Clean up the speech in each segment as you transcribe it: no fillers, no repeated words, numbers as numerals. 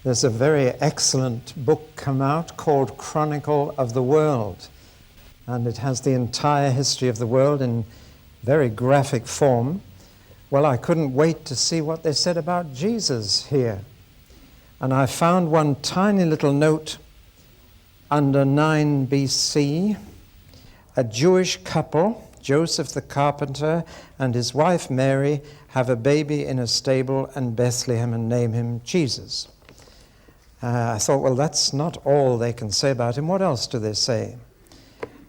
There's a very excellent book come out called Chronicle of the World, and it has the entire history of the world in very graphic form. Well, I couldn't wait to see what they said about Jesus here. And I found one tiny little note under 9 BC. A Jewish couple, Joseph the carpenter and his wife Mary, have a baby in a stable in Bethlehem and name him Jesus. I thought, well, that's not all they can say about him. What else do they say?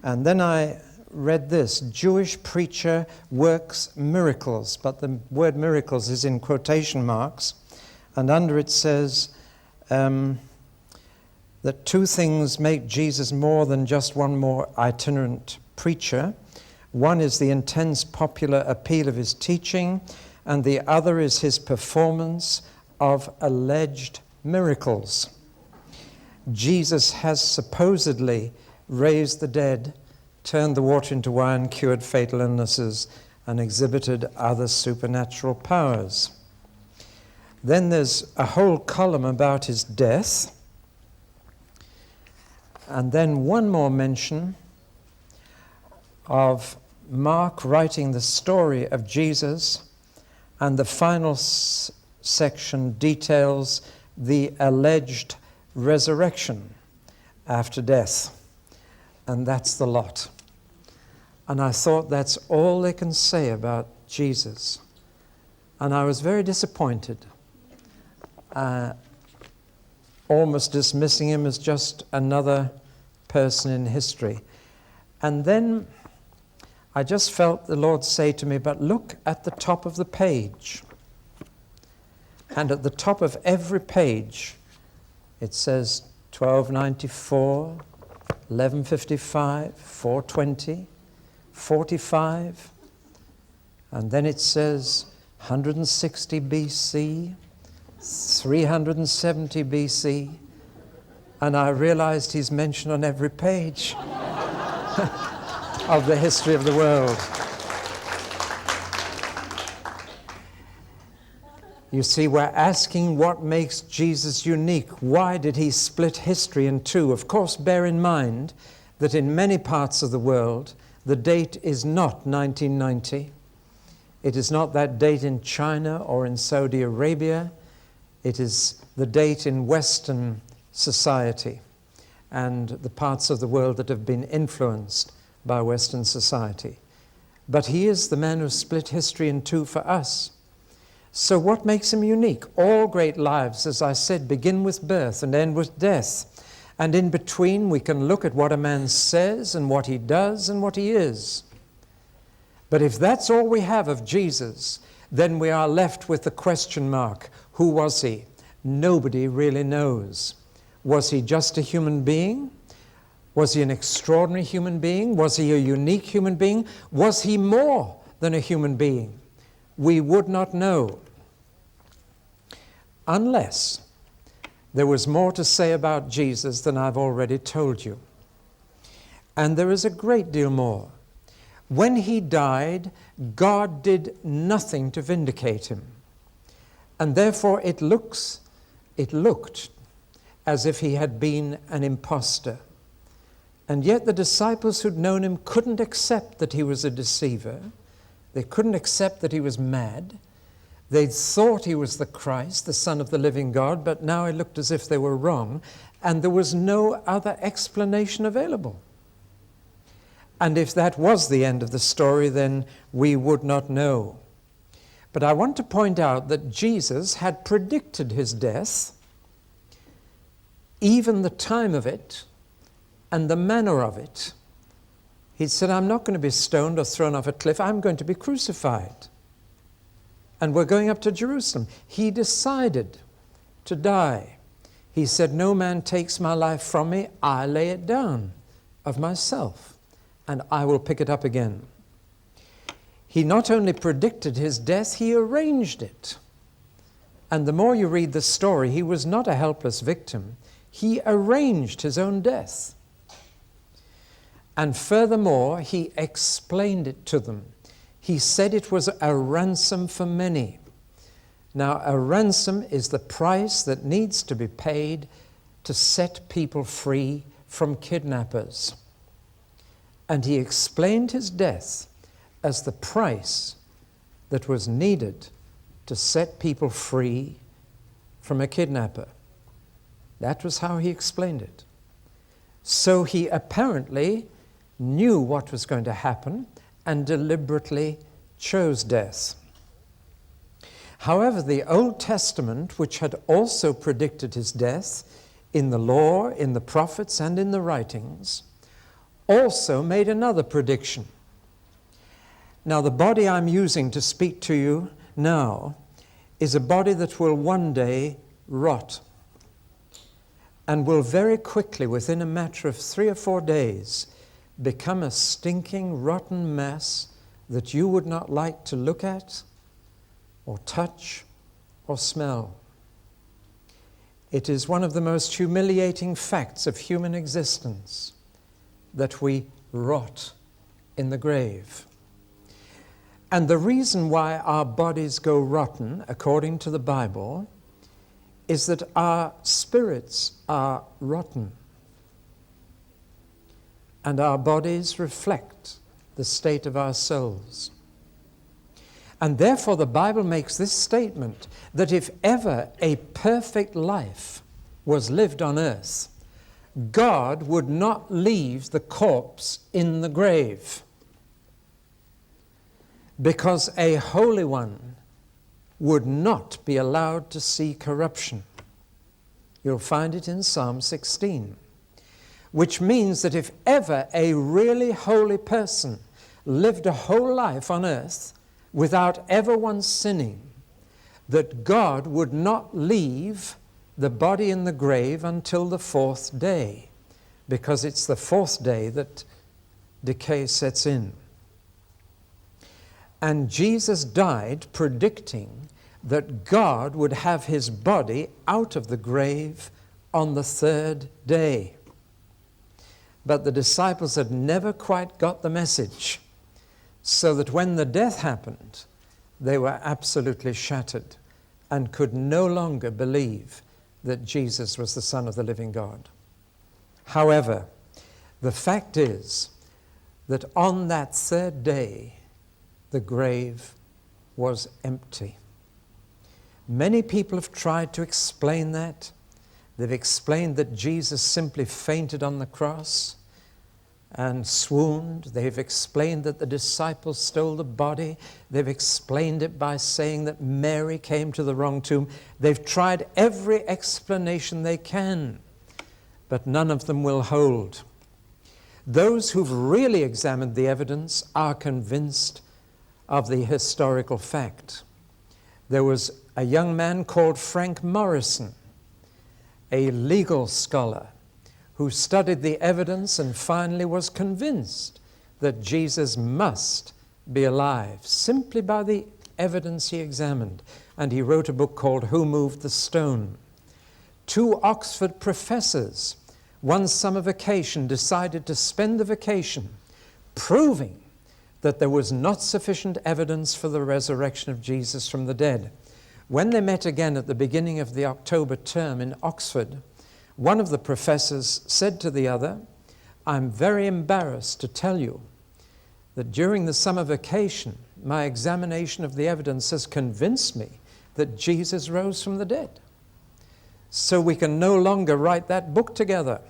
And then I read this: Jewish preacher works miracles, but the word miracles is in quotation marks, and under it says that 2 things make Jesus more than just one more itinerant preacher. One is the intense popular appeal of his teaching, and the other is his performance of alleged miracles. Jesus has supposedly raised the dead, turned the water into wine, cured fatal illnesses, and exhibited other supernatural powers. Then there's a whole column about his death, and then one more mention of Mark writing the story of Jesus, and the final section details the alleged resurrection after death. And that's the lot. And I thought that's all they can say about Jesus. And I was very disappointed, almost dismissing him as just another person in history. And then I just felt the Lord say to me, but look at the top of the page. And at the top of every page, it says 1294, 1155, 420, 45, and then it says 160 BC, 370 BC, and I realized he's mentioned on every page of the history of the world. You see, we're asking what makes Jesus unique. Why did he split history in 2? Of course, bear in mind that in many parts of the world, the date is not 1990. It is not that date in China or in Saudi Arabia. It is the date in Western society and the parts of the world that have been influenced by Western society. But he is the man who split history in 2 for us. So what makes him unique? All great lives, as I said, begin with birth and end with death. And in between, we can look at what a man says and what he does and what he is. But if that's all we have of Jesus, then we are left with the question mark. Who was he? Nobody really knows. Was he just a human being? Was he an extraordinary human being? Was he a unique human being? Was he more than a human being? We would not know unless there was more to say about Jesus than I've already told you. And there is a great deal more. When he died, God did nothing to vindicate him. And therefore it looked as if he had been an impostor. And yet the disciples who'd known him couldn't accept that he was a deceiver. They couldn't accept that he was mad. They thought he was the Christ, the Son of the living God, but now it looked as if they were wrong, and there was no other explanation available. And if that was the end of the story, then we would not know. But I want to point out that Jesus had predicted his death, even the time of it and the manner of it. He said, I'm not going to be stoned or thrown off a cliff. I'm going to be crucified. And we're going up to Jerusalem. He decided to die. He said, no man takes my life from me. I lay it down of myself, and I will pick it up again. He not only predicted his death, he arranged it. And the more you read the story, he was not a helpless victim. He arranged his own death. And furthermore, he explained it to them. He said it was a ransom for many. Now, a ransom is the price that needs to be paid to set people free from kidnappers. And he explained his death as the price that was needed to set people free from a kidnapper. That was how he explained it. So he apparently knew what was going to happen and deliberately chose death. However, the Old Testament, which had also predicted his death in the law, in the prophets, and in the writings, also made another prediction. Now, the body I'm using to speak to you now is a body that will one day rot and will very quickly, within a matter of 3 or 4 days, become a stinking, rotten mess that you would not like to look at or touch or smell. It is one of the most humiliating facts of human existence that we rot in the grave. And the reason why our bodies go rotten, according to the Bible, is that our spirits are rotten. And our bodies reflect the state of our souls. And therefore the Bible makes this statement that if ever a perfect life was lived on earth, God would not leave the corpse in the grave, because a holy one would not be allowed to see corruption. You'll find it in Psalm 16, which means that if ever a really holy person lived a whole life on earth without ever once sinning, that God would not leave the body in the grave until the 4th day, because it's the 4th day that decay sets in. And Jesus died predicting that God would have his body out of the grave on the 3rd day. But the disciples had never quite got the message, so that when the death happened, they were absolutely shattered and could no longer believe that Jesus was the Son of the living God. However, the fact is that on that 3rd day, the grave was empty. Many people have tried to explain that. They've explained that Jesus simply fainted on the cross and swooned. They've explained that the disciples stole the body. They've explained it by saying that Mary came to the wrong tomb. They've tried every explanation they can, but none of them will hold. Those who've really examined the evidence are convinced of the historical fact. There was a young man called Frank Morrison, a legal scholar, who studied the evidence and finally was convinced that Jesus must be alive, simply by the evidence he examined. And he wrote a book called Who Moved the Stone? 2 Oxford professors, one summer vacation, decided to spend the vacation proving that there was not sufficient evidence for the resurrection of Jesus from the dead. When they met again at the beginning of the October term in Oxford, one of the professors said to the other, "I'm very embarrassed to tell you that during the summer vacation, my examination of the evidence has convinced me that Jesus rose from the dead. So we can no longer write that book together."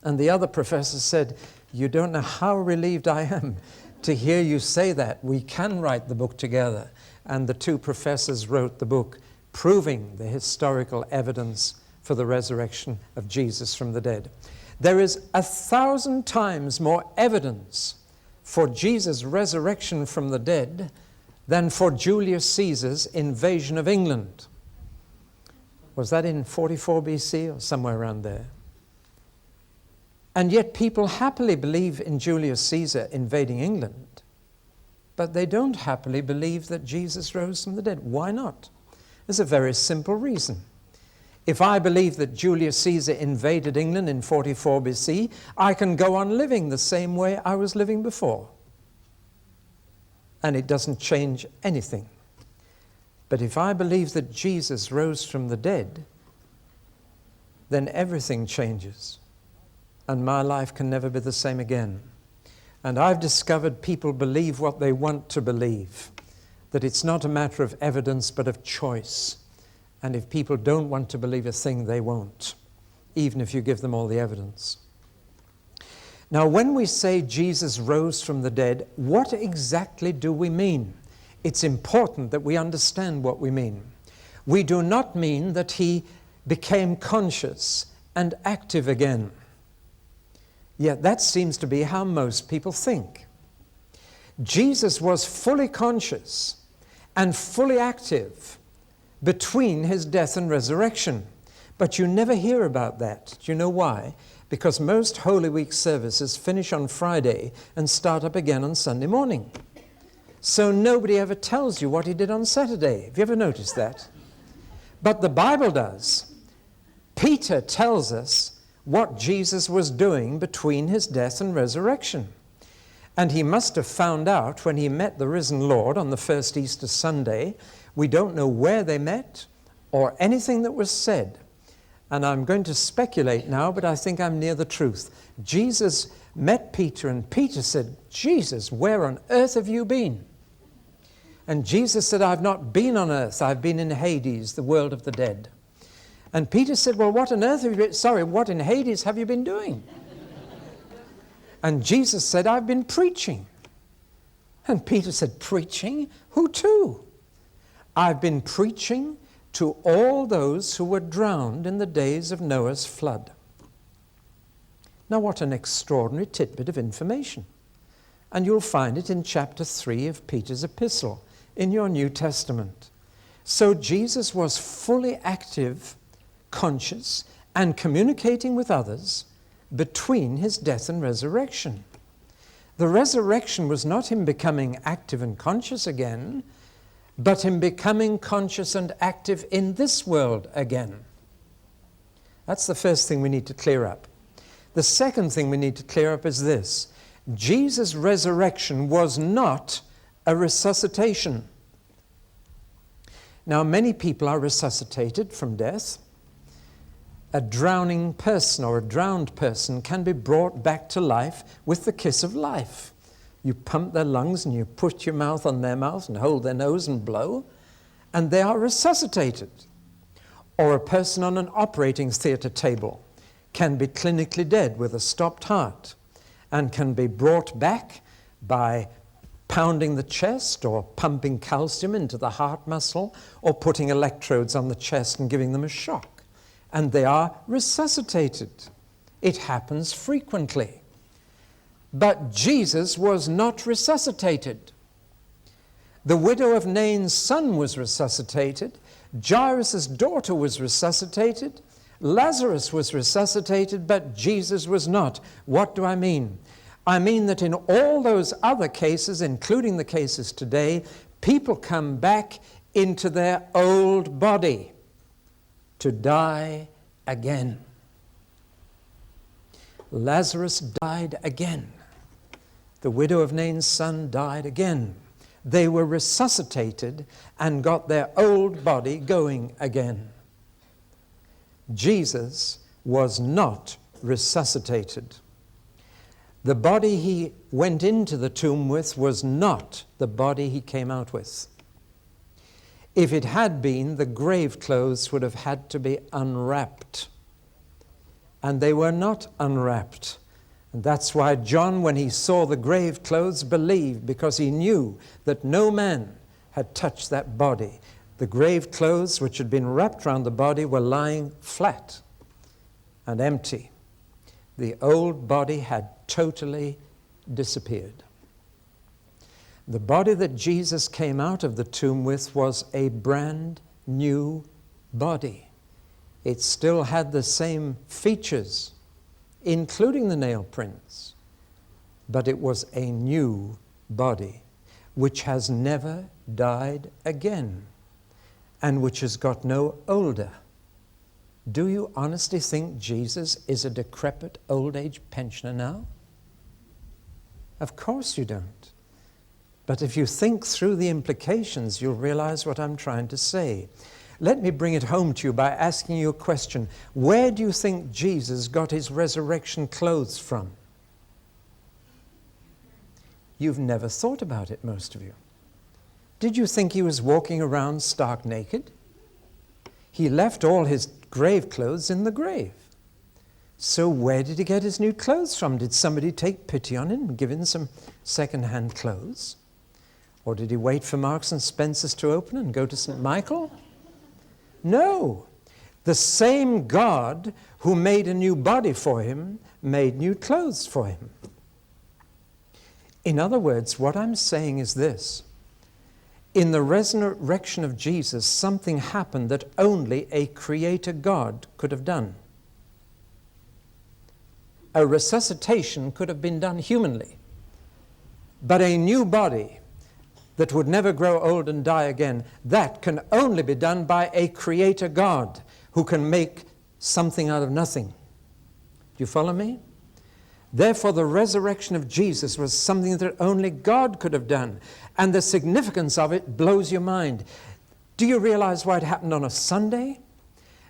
And the other professor said, "You don't know how relieved I am to hear you say that. We can write the book together." And the 2 professors wrote the book, proving the historical evidence for the resurrection of Jesus from the dead. There is 1,000 times more evidence for Jesus' resurrection from the dead than for Julius Caesar's invasion of England. Was that in 44 BC or somewhere around there? And yet people happily believe in Julius Caesar invading England, but they don't happily believe that Jesus rose from the dead. Why not? There's a very simple reason. If I believe that Julius Caesar invaded England in 44 BC, I can go on living the same way I was living before. And it doesn't change anything. But if I believe that Jesus rose from the dead, then everything changes, and my life can never be the same again. And I've discovered people believe what they want to believe, that it's not a matter of evidence but of choice. And if people don't want to believe a thing, they won't, even if you give them all the evidence. Now, when we say Jesus rose from the dead, what exactly do we mean? It's important that we understand what we mean. We do not mean that he became conscious and active again. Yet that seems to be how most people think. Jesus was fully conscious and fully active between his death and resurrection. But you never hear about that. Do you know why? Because most Holy Week services finish on Friday and start up again on Sunday morning. So nobody ever tells you what he did on Saturday. Have you ever noticed that? But the Bible does. Peter tells us what Jesus was doing between his death and resurrection. And he must have found out when he met the risen Lord on the first Easter Sunday. We don't know where they met or anything that was said. And I'm going to speculate now, but I think I'm near the truth. Jesus met Peter, and Peter said, "Jesus, where on earth have you been?" And Jesus said, "I've not been on earth. I've been in Hades, the world of the dead." And Peter said, "Well, what on earth have you been, what in Hades have you been doing?" And Jesus said, "I've been preaching." And Peter said, "Preaching? Who to?" "I've been preaching to all those who were drowned in the days of Noah's flood." Now, what an extraordinary tidbit of information. And you'll find it in chapter 3 of Peter's epistle in your New Testament. So Jesus was fully active, conscious, and communicating with others between his death and resurrection. The resurrection was not him becoming active and conscious again, but him becoming conscious and active in this world again. That's the first thing we need to clear up. The second thing we need to clear up is this: Jesus' resurrection was not a resuscitation. Now, many people are resuscitated from death. A drowning person or a drowned person can be brought back to life with the kiss of life. You pump their lungs and you put your mouth on their mouth and hold their nose and blow, and they are resuscitated. Or a person on an operating theatre table can be clinically dead with a stopped heart and can be brought back by pounding the chest or pumping calcium into the heart muscle or putting electrodes on the chest and giving them a shock. And they are resuscitated. It happens frequently. But Jesus was not resuscitated. The widow of Nain's son was resuscitated. Jairus' daughter was resuscitated. Lazarus was resuscitated, but Jesus was not. What do I mean? I mean that in all those other cases, including the cases today, people come back into their old body to die again. Lazarus died again. The widow of Nain's son died again. They were resuscitated and got their old body going again. Jesus was not resuscitated. The body he went into the tomb with was not the body he came out with. If it had been, the grave clothes would have had to be unwrapped. And they were not unwrapped. And that's why John, when he saw the grave clothes, believed, because he knew that no man had touched that body. The grave clothes, which had been wrapped around the body, were lying flat and empty. The old body had totally disappeared. The body that Jesus came out of the tomb with was a brand new body. It still had the same features, including the nail prints, but it was a new body which has never died again and which has got no older. Do you honestly think Jesus is a decrepit old age pensioner now? Of course you don't. But if you think through the implications, you'll realize what I'm trying to say. Let me bring it home to you by asking you a question. Where do you think Jesus got his resurrection clothes from? You've never thought about it, most of you. Did you think he was walking around stark naked? He left all his grave clothes in the grave. So where did he get his new clothes from? Did somebody take pity on him and give him some second-hand clothes? Or did he wait for Marks and Spencer's to open and go to St. Michael? No. The same God who made a new body for him made new clothes for him. In other words, what I'm saying is this. In the resurrection of Jesus, something happened that only a creator God could have done. A resuscitation could have been done humanly, but a new body that would never grow old and die again, that can only be done by a creator God who can make something out of nothing. Do you follow me? Therefore, the resurrection of Jesus was something that only God could have done. And the significance of it blows your mind. Do you realize why it happened on a Sunday?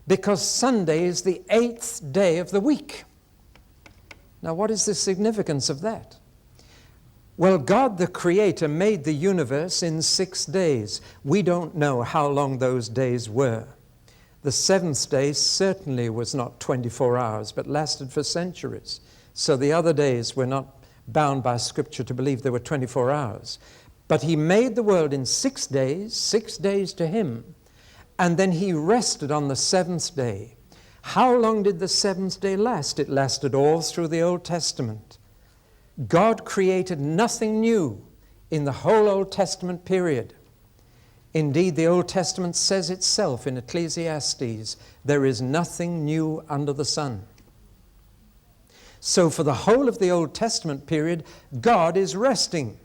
Because Sunday is the 8th day of the week. Now, what is the significance of that? Well, God the Creator made the universe in 6 days. We don't know how long those days were. The 7th day certainly was not 24 hours, but lasted for centuries. So the other days we're not bound by Scripture to believe they were 24 hours. But he made the world in 6 days to him, and then he rested on the 7th day. How long did the 7th day last? It lasted all through the Old Testament. God created nothing new in the whole Old Testament period. Indeed, the Old Testament says itself in Ecclesiastes, there is nothing new under the sun. So for the whole of the Old Testament period, God is resting.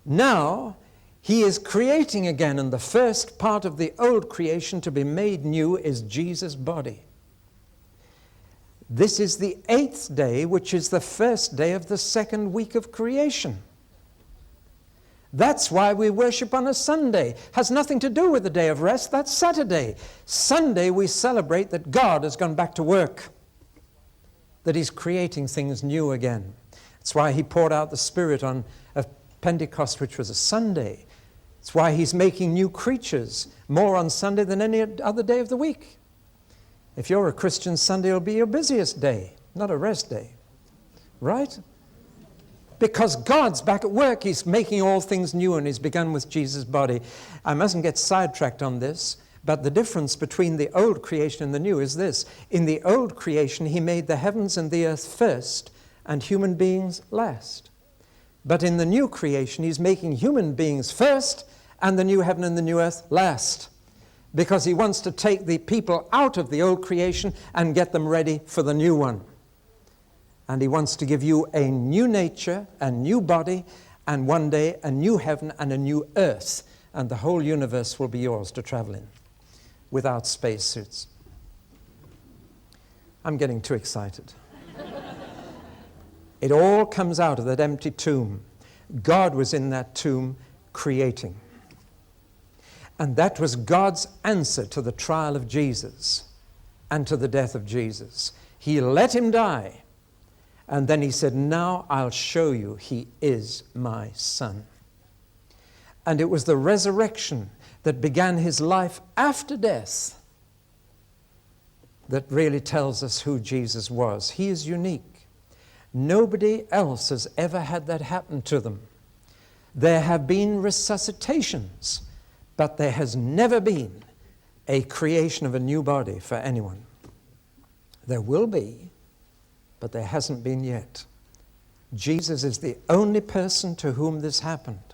Now, he is creating again, and the first part of the old creation to be made new is Jesus' body. This is the 8th day, which is the first day of the 2nd week of creation. That's why we worship on a Sunday. Has nothing to do with the day of rest. That's Saturday. Sunday we celebrate that God has gone back to work, that he's creating things new again. That's why he poured out the Spirit on Pentecost, which was a Sunday. It's why he's making new creatures more on Sunday than any other day of the week. If you're a Christian, Sunday will be your busiest day, not a rest day. Right? Because God's back at work. He's making all things new, and he's begun with Jesus' body. I mustn't get sidetracked on this, but the difference between the old creation and the new is this. In the old creation, he made the heavens and the earth first, and human beings last. But in the new creation, he's making human beings first, and the new heaven and the new earth last. Because he wants to take the people out of the old creation and get them ready for the new one. And he wants to give you a new nature, a new body, and one day a new heaven and a new earth. And the whole universe will be yours to travel in without spacesuits. I'm getting too excited. It all comes out of that empty tomb. God was in that tomb creating. And that was God's answer to the trial of Jesus and to the death of Jesus. He let him die. And then he said, now I'll show you he is my son. And it was the resurrection that began his life after death that really tells us who Jesus was. He is unique. Nobody else has ever had that happen to them. There have been resuscitations, but there has never been a creation of a new body for anyone. There will be, but there hasn't been yet. Jesus is the only person to whom this happened.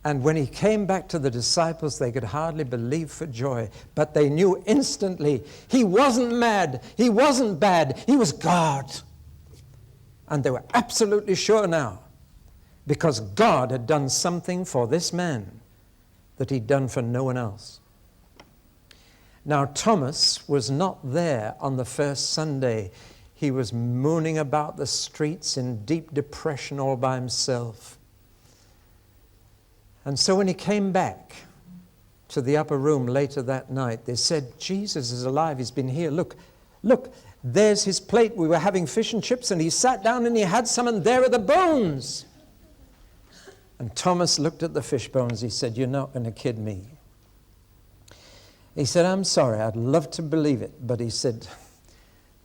And when he came back to the disciples, they could hardly believe for joy. But they knew instantly he wasn't mad, he wasn't bad, he was God. And they were absolutely sure now, because God had done something for this man that he'd done for no one else. Now, Thomas was not there on the first Sunday. He was mooning about the streets in deep depression all by himself. And so when he came back to the upper room later that night, they said, Jesus is alive, he's been here. Look, there's his plate. We were having fish and chips, and he sat down and he had some, and there are the bones. And Thomas looked at the fish bones. He said, you're not going to kid me. He said, I'm sorry, I'd love to believe it. But he said,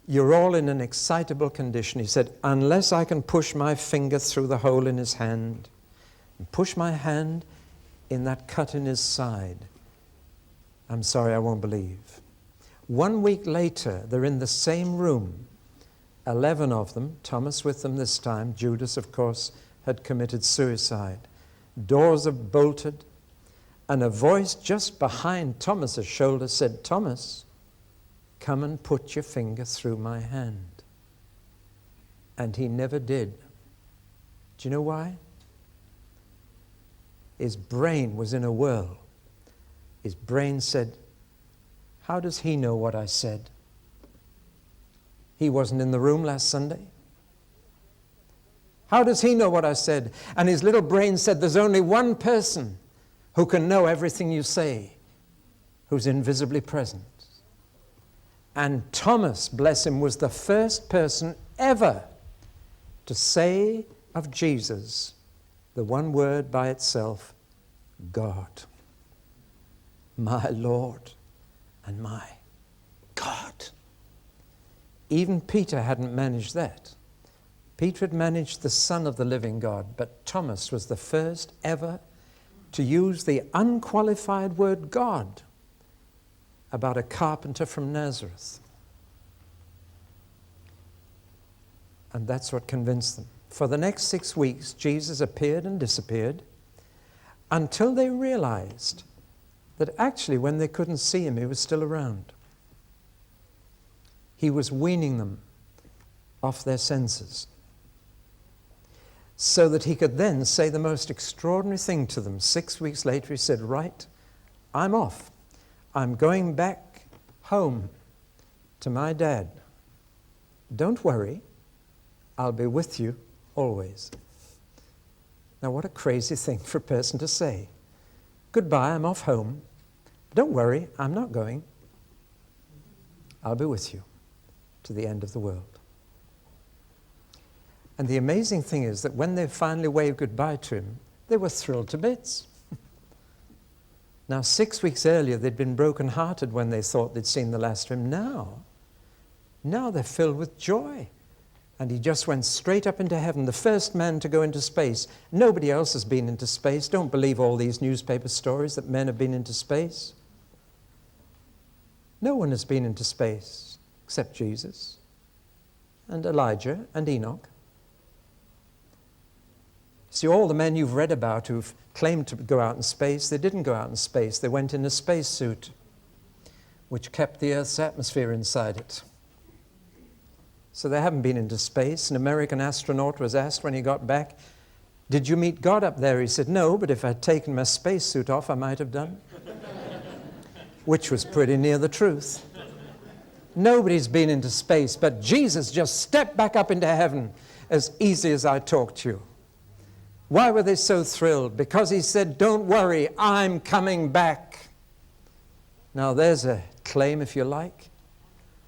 you're all in an excitable condition. He said, unless I can push my finger through the hole in his hand and push my hand in that cut in his side, I'm sorry, I won't believe. 1 week later, they're in the same room, 11 of them, Thomas with them this time. Judas, of course, had committed suicide. Doors are bolted, and a voice just behind Thomas's shoulder said, Thomas, come and put your finger through my hand. And he never did. Do you know why? His brain was in a whirl. His brain said, how does he know what I said? He wasn't in the room last Sunday. How does he know what I said? And his little brain said, there's only one person who can know everything you say, who's invisibly present. And Thomas, bless him, was the first person ever to say of Jesus the one word by itself, God. My Lord and my God. Even Peter hadn't managed that. Peter had managed the Son of the living God, but Thomas was the first ever to use the unqualified word God about a carpenter from Nazareth. And that's what convinced them. For the next 6 weeks, Jesus appeared and disappeared until they realized that actually when they couldn't see him, he was still around. He was weaning them off their senses so that he could then say the most extraordinary thing to them. 6 weeks later, he said, right, I'm off. I'm going back home to my dad. Don't worry, I'll be with you always. Now, what a crazy thing for a person to say. Goodbye, I'm off home. Don't worry, I'm not going. I'll be with you to the end of the world. And the amazing thing is that when they finally waved goodbye to him, they were thrilled to bits. Now, 6 weeks earlier, they'd been broken-hearted when they thought they'd seen the last of him. Now they're filled with joy. And he just went straight up into heaven, the first man to go into space. Nobody else has been into space. Don't believe all these newspaper stories that men have been into space. No one has been into space except Jesus and Elijah and Enoch. See, all the men you've read about who've claimed to go out in space, they didn't go out in space. They went in a spacesuit, which kept the Earth's atmosphere inside it. So they haven't been into space. An American astronaut was asked when he got back, did you meet God up there? He said, no, but if I'd taken my spacesuit off, I might have done. Which was pretty near the truth. Nobody's been into space, but Jesus just stepped back up into heaven as easy as I talked to you. Why were they so thrilled? Because he said, don't worry, I'm coming back. Now there's a claim, if you like.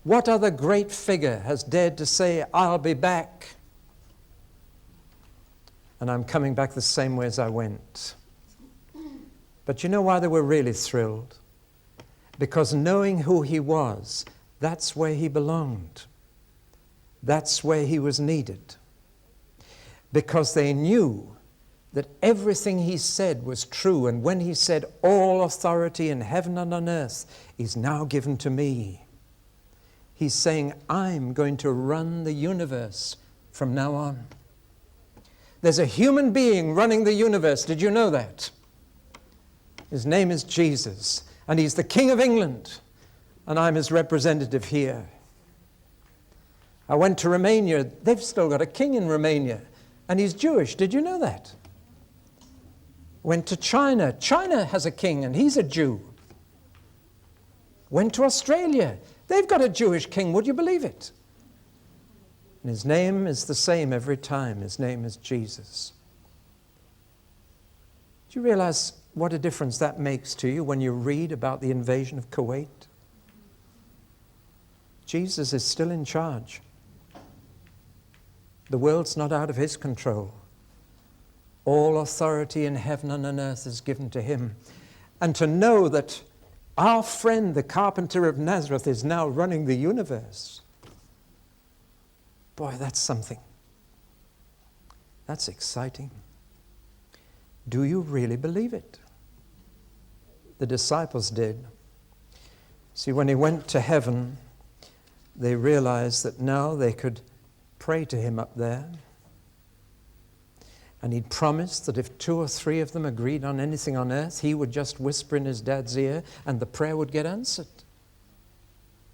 What other great figure has dared to say, I'll be back? And I'm coming back the same way as I went. But you know why they were really thrilled? Because knowing who he was, that's where he belonged. That's where he was needed. Because they knew that everything he said was true. And when he said, all authority in heaven and on earth is now given to me, he's saying, I'm going to run the universe from now on. There's a human being running the universe. Did you know that? His name is Jesus, and he's the King of England, and I'm his representative here. I went to Romania. They've still got a king in Romania, and he's Jewish. Did you know that? Went to China. China has a king, and he's a Jew. Went to Australia. They've got a Jewish king. Would you believe it? And his name is the same every time. His name is Jesus. Do you realize what a difference that makes to you when you read about the invasion of Kuwait? Jesus is still in charge. The world's not out of his control. All authority in heaven and on earth is given to him. And to know that our friend, the carpenter of Nazareth, is now running the universe. Boy, that's something. That's exciting. Do you really believe it? The disciples did. See, when he went to heaven, they realized that now they could pray to him up there. And he'd promised that if 2 or 3 of them agreed on anything on earth, he would just whisper in his dad's ear and the prayer would get answered.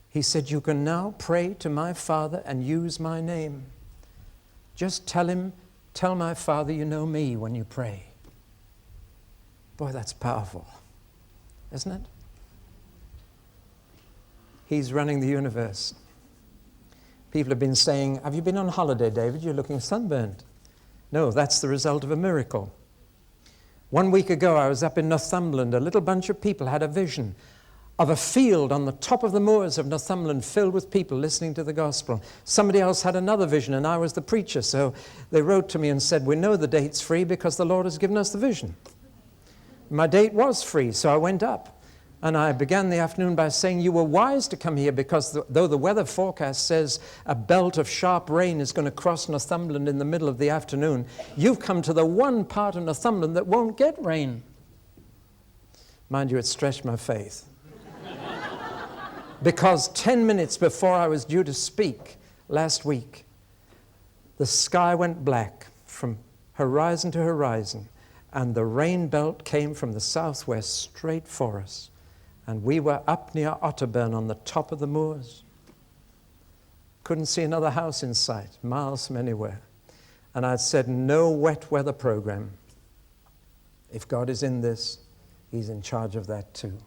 He said, you can now pray to my Father and use my name. Just tell my Father you know me when you pray. Boy, that's powerful, isn't it? He's running the universe. People have been saying, have you been on holiday, David? You're looking sunburned. No, that's the result of a miracle. 1 week ago, I was up in Northumberland. A little bunch of people had a vision of a field on the top of the moors of Northumberland filled with people listening to the gospel. Somebody else had another vision, and I was the preacher. So they wrote to me and said, we know the date's free because the Lord has given us the vision. My date was free, so I went up. And I began the afternoon by saying, you were wise to come here because though the weather forecast says a belt of sharp rain is going to cross Northumberland in the middle of the afternoon, you've come to the one part of Northumberland that won't get rain. Mind you, it stretched my faith. Because 10 minutes before I was due to speak last week, the sky went black from horizon to horizon, and the rain belt came from the southwest straight for us. And we were up near Otterburn on the top of the moors. Couldn't see another house in sight, miles from anywhere. And I'd said, no wet weather program. If God is in this, he's in charge of that too.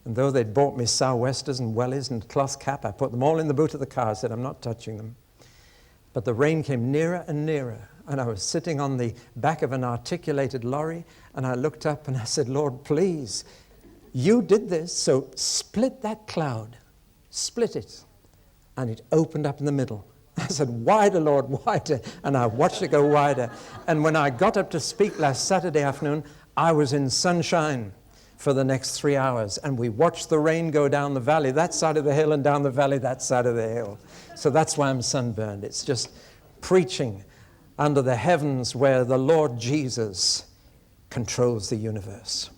And though they'd bought me sou'westers and wellies and cloth cap, I put them all in the boot of the car. I said, I'm not touching them. But the rain came nearer and nearer. And I was sitting on the back of an articulated lorry, and I looked up and I said, Lord, please, you did this, so split that cloud. Split it. And it opened up in the middle. I said, wider, Lord, wider. And I watched it go wider. And when I got up to speak last Saturday afternoon, I was in sunshine for the next 3 hours. And we watched the rain go down the valley, that side of the hill, and down the valley, that side of the hill. So that's why I'm sunburned. It's just preaching under the heavens where the Lord Jesus controls the universe.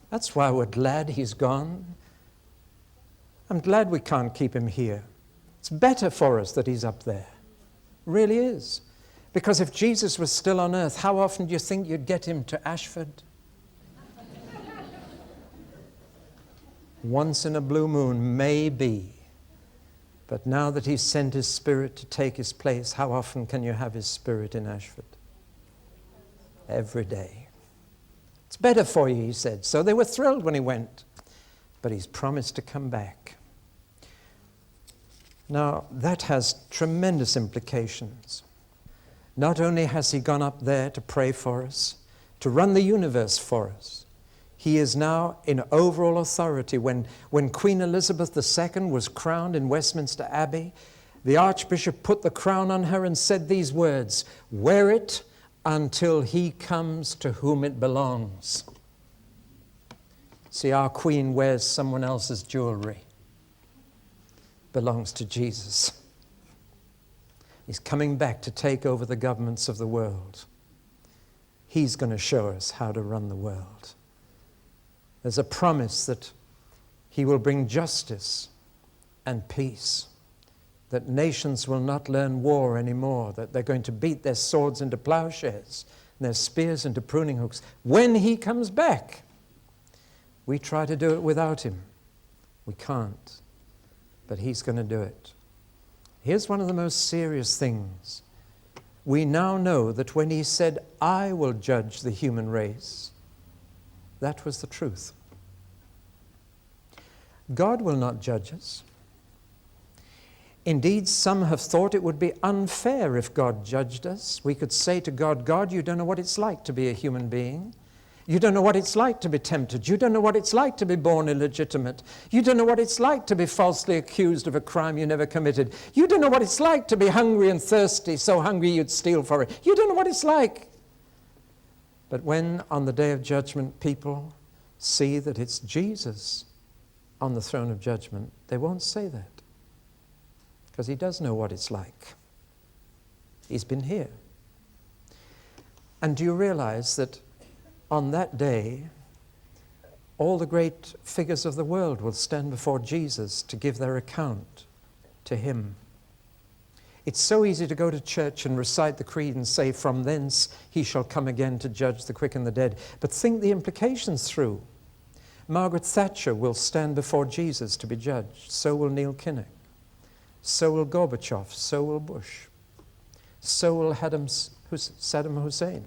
That's why we're glad he's gone. I'm glad we can't keep him here. It's better for us that he's up there. It really is. Because if Jesus was still on earth, how often do you think you'd get him to Ashford? Once in a blue moon, maybe. But now that he's sent his Spirit to take his place, how often can you have his Spirit in Ashford? Every day. It's better for you, he said. So they were thrilled when he went. But he's promised to come back. Now, that has tremendous implications. Not only has he gone up there to pray for us, to run the universe for us, he is now in overall authority. When Queen Elizabeth II was crowned in Westminster Abbey, the Archbishop put the crown on her and said these words, wear it until he comes to whom it belongs. See, our Queen wears someone else's jewelry. Belongs to Jesus. He's coming back to take over the governments of the world. He's going to show us how to run the world. There's a promise that he will bring justice and peace, that nations will not learn war anymore, that they're going to beat their swords into plowshares and their spears into pruning hooks. When he comes back, we try to do it without him. We can't, but he's going to do it. Here's one of the most serious things. We now know that when he said, I will judge the human race, that was the truth. God will not judge us. Indeed, some have thought it would be unfair if God judged us. We could say to God, God, you don't know what it's like to be a human being. You don't know what it's like to be tempted. You don't know what it's like to be born illegitimate. You don't know what it's like to be falsely accused of a crime you never committed. You don't know what it's like to be hungry and thirsty, so hungry you'd steal for it. You don't know what it's like. But when on the day of judgment people see that it's Jesus on the throne of judgment, they won't say that. Because he does know what it's like. He's been here. And do you realize that on that day, all the great figures of the world will stand before Jesus to give their account to him? It's so easy to go to church and recite the creed and say, from thence he shall come again to judge the quick and the dead. But think the implications through. Margaret Thatcher will stand before Jesus to be judged. So will Neil Kinnock. So will Gorbachev, so will Bush, so will Saddam Hussein.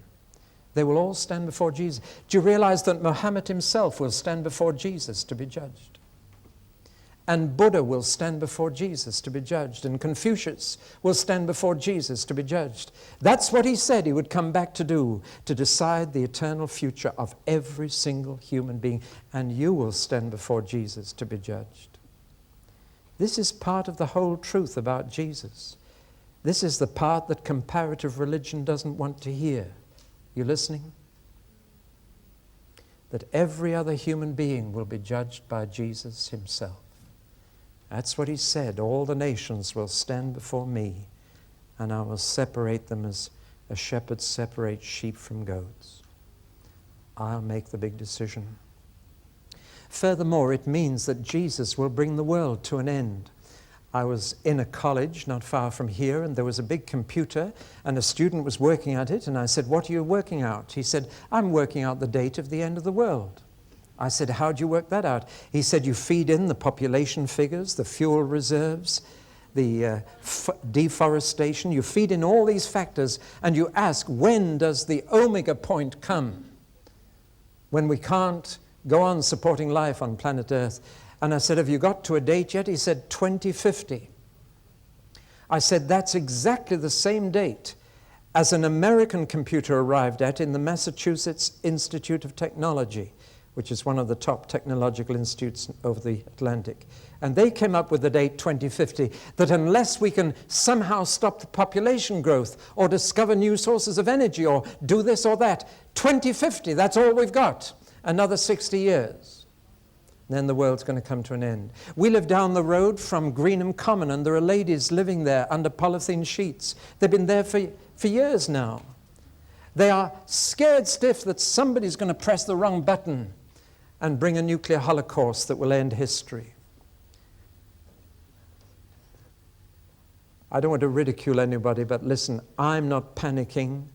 They will all stand before Jesus. Do you realize that Muhammad himself will stand before Jesus to be judged? And Buddha will stand before Jesus to be judged. And Confucius will stand before Jesus to be judged. That's what he said he would come back to do, to decide the eternal future of every single human being. And you will stand before Jesus to be judged. This is part of the whole truth about Jesus. This is the part that comparative religion doesn't want to hear. You listening? That every other human being will be judged by Jesus himself. That's what he said. All the nations will stand before me, and I will separate them as a shepherd separates sheep from goats. I'll make the big decision. Furthermore, it means that Jesus will bring the world to an end. I was in a college not far from here, and there was a big computer, and a student was working at it, and I said, what are you working out? He said, I'm working out the date of the end of the world. I said, how do you work that out? He said, you feed in the population figures, the fuel reserves, the deforestation. You feed in all these factors, and you ask, when does the omega point come? When we can't go on supporting life on planet Earth. And I said, have you got to a date yet? He said, 2050. I said, that's exactly the same date as an American computer arrived at in the Massachusetts Institute of Technology, which is one of the top technological institutes over the Atlantic. And they came up with the date 2050, that unless we can somehow stop the population growth or discover new sources of energy or do this or that, 2050, that's all we've got. Another 60 years. Then the world's going to come to an end. We live down the road from Greenham Common, and there are ladies living there under polythene sheets. They've been there for years now. They are scared stiff that somebody's going to press the wrong button and bring a nuclear holocaust that will end history. I don't want to ridicule anybody, but listen, I'm not panicking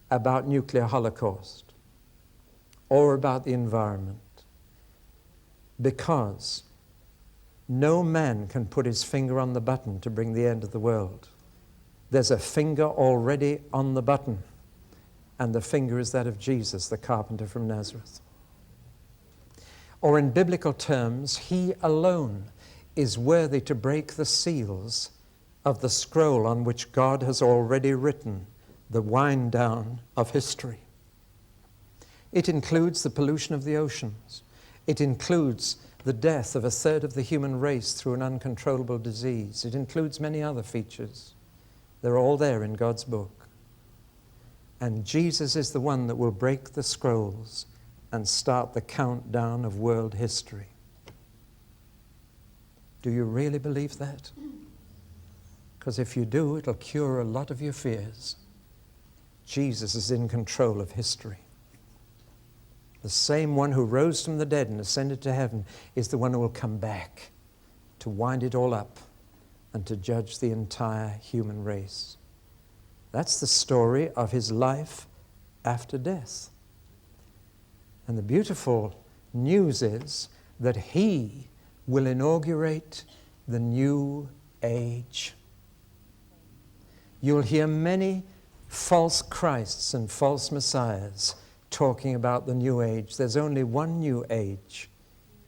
about nuclear holocaust or about the environment, because no man can put his finger on the button to bring the end of the world. There's a finger already on the button, and the finger is that of Jesus, the carpenter from Nazareth. Or in biblical terms, he alone is worthy to break the seals of the scroll on which God has already written the wind down of history. It includes the pollution of the oceans. It includes the death of a third of the human race through an uncontrollable disease. It includes many other features. They're all there in God's book. And Jesus is the one that will break the scrolls and start the countdown of world history. Do you really believe that? Because if you do, it'll cure a lot of your fears. Jesus is in control of history. The same one who rose from the dead and ascended to heaven is the one who will come back to wind it all up and to judge the entire human race. That's the story of his life after death. And the beautiful news is that he will inaugurate the new age. You'll hear many false Christs and false messiahs talking about the new age. There's only one new age,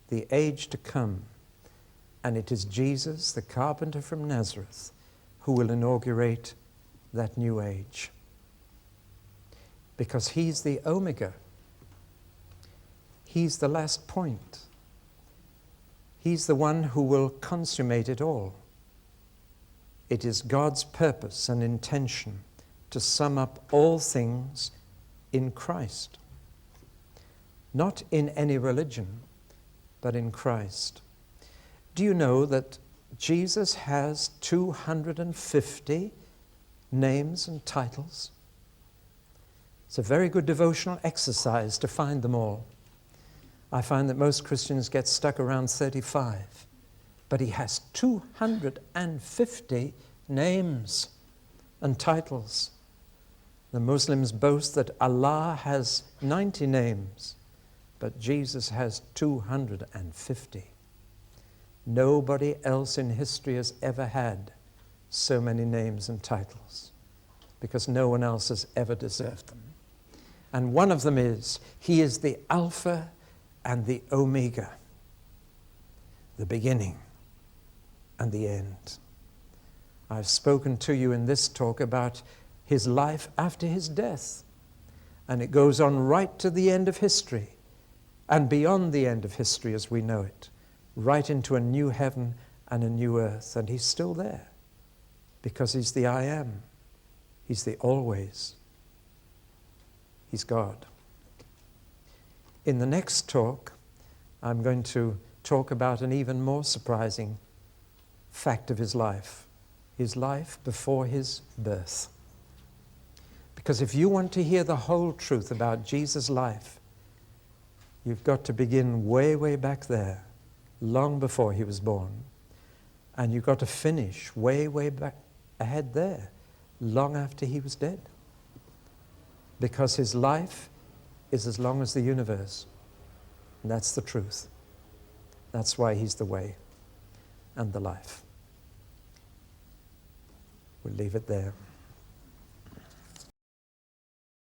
the age to come. And it is Jesus, the carpenter from Nazareth, who will inaugurate that new age. Because he's the Omega. He's the last point. He's the one who will consummate it all. It is God's purpose and intention to sum up all things in Christ. Not in any religion, but in Christ. Do you know that Jesus has 250 names and titles? It's a very good devotional exercise to find them all. I find that most Christians get stuck around 35. But he has 250 names and titles. The Muslims boast that Allah has 90 names, but Jesus has 250. Nobody else in history has ever had so many names and titles, because no one else has ever deserved them. And one of them is, he is the Alpha and the Omega, the beginning and the end. I've spoken to you in this talk about his life after his death, and it goes on right to the end of history and beyond the end of history as we know it, right into a new heaven and a new earth. And he's still there because he's the I am. He's the always. He's God. In the next talk, I'm going to talk about an even more surprising fact of his life before his birth. Because if you want to hear the whole truth about Jesus' life, you've got to begin way, way back there, long before he was born. And you've got to finish way, way back ahead there, long after he was dead. Because his life is as long as the universe. And that's the truth. That's why he's the way and the life. We'll leave it there.